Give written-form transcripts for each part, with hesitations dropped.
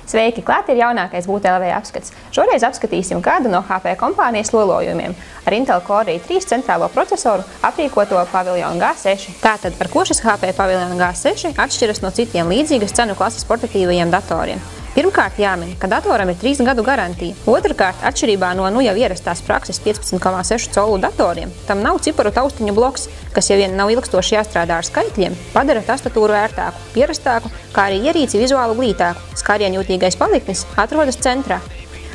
Sveiki! Klāt ir jaunākais BūtLV apskats. Šoreiz apskatīsim kādu no HP kompānijas lolojumiem ar Intel Core i3 centrālo procesoru aprīkoto Pavilion G6. Tātad, ar ko šis HP Pavilion G6 atšķiras no citiem līdzīgas cenu klases portatīvajiem datoriem? Pirmkārt jāmin, ka datoram ir 3 gadu garantija. Otrkārt, atšķirībā no jau ierastās prakses 15,6 colu datoriem, tam nav ciparu taustiņu bloks, kas ja vien nav ilgstoši jāstrādā ar skaitļiem, padara tastatūru ērtāku, pierastāku, kā arī ierīci vizuāli glītāku. Skārienjūtīgais paliknis atrodas centrā.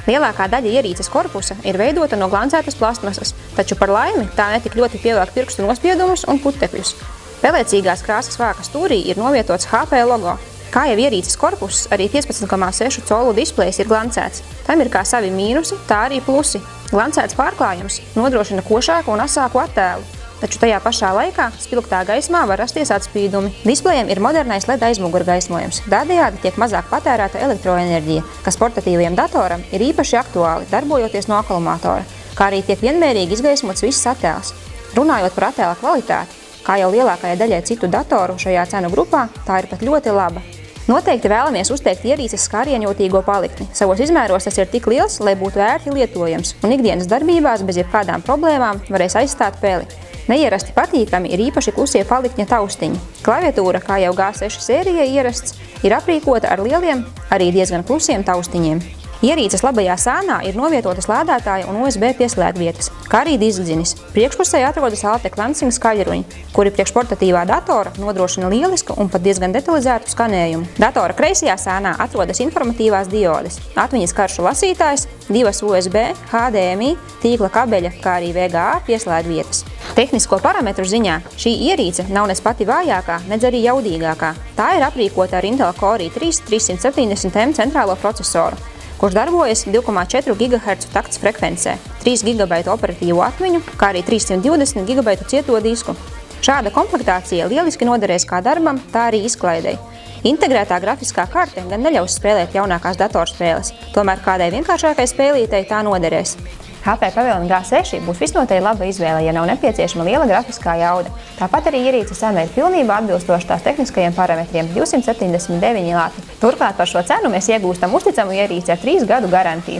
Lielākā daļa ierīces korpusa ir veidota no glancētas plastmasas, taču par laimi tā netik ļoti pievelk pirkstu nospiedumus un putekļus. Pelēcīgās krāsas vāka stūrī ir novietots HP logo. Kā jau ierīces korpuss, arī 15,6 colu displejs ir glancēts. Tam ir kā savi mīnusi, tā arī plusi. Glancēts pārklājums nodrošina košāku un asāku attēlu, taču tajā pašā laikā spilgtā gaismā var rasties atspīdumi. Displejam ir modernais LED aizmugurgaismojums. Tādējādi tiek mazāk patērēta elektroenerģija, kas portatīvajam datoram ir īpaši aktuāli, darbojoties no akumulātora, kā arī tiek vienmērīgi izgaismots viss attēls. Runājot par attēla kvalitāti, kā jau lielākajai daļai citu datoru šajā cenu grupā, tā ir pat ļoti laba. Noteikti vēlamies uzteikt ierīces skārienjūtīgo palikni. Savos izmēros tas ir tik liels, lai būtu ērti lietojams, un ikdienas darbībās bez jebkādām problēmām varēs aizstāt peli. Neierasti patīkami ir īpaši klusie palikņa taustiņi. Klaviatūra, kā jau G6 sērijai ierasts, ir aprīkota ar lieliem, arī diezgan klusiem taustiņiem. Ierīces labajā sānā ir novietotas lādētāja un USB pieslēgvietas, kā arī diskzinis. Priekšpusē atrodas Altec Lansing skaļruņi, kuri priekš portatīvā datora nodrošina lielisku un pat diezgan detalizētu skanējumu. Datora kreisajā sānā atrodas informatīvās diodes, atmiņas karšu lasītājs, 2 USB, HDMI, tīkla kabeļa, kā arī VGA pieslēgvietas. Tehnisko parametru ziņā šī ierīce nav nec pati vājākā, nec arī jaudīgākā. Tā ir aprīkota ar Intel Core i3 370M centrālo procesoru, kurš darbojas 2,4 GHz takts frekvencē, 3 GB operatīvu atmiņu, kā arī 320 GB cieto disku. Šāda komplektācija lieliski noderēs kā darbam, tā arī izklaidei. Integrētā grafiskā karte gan neļaus spēlēt jaunākās datorspēles, tomēr kādai vienkāršākai spēlītei tā noderēs. HP Pavilion G6 būs visnotaļ laba izvēle, ja nav nepieciešama liela grafiskā jauda. Tāpat arī ierīce cena ir pilnībā atbilstoša tās tehniskajiem parametriem – 279 lati. Turklāt par šo cenu mēs iegūstam uzticamu ierīci ar 3 gadu garantiju.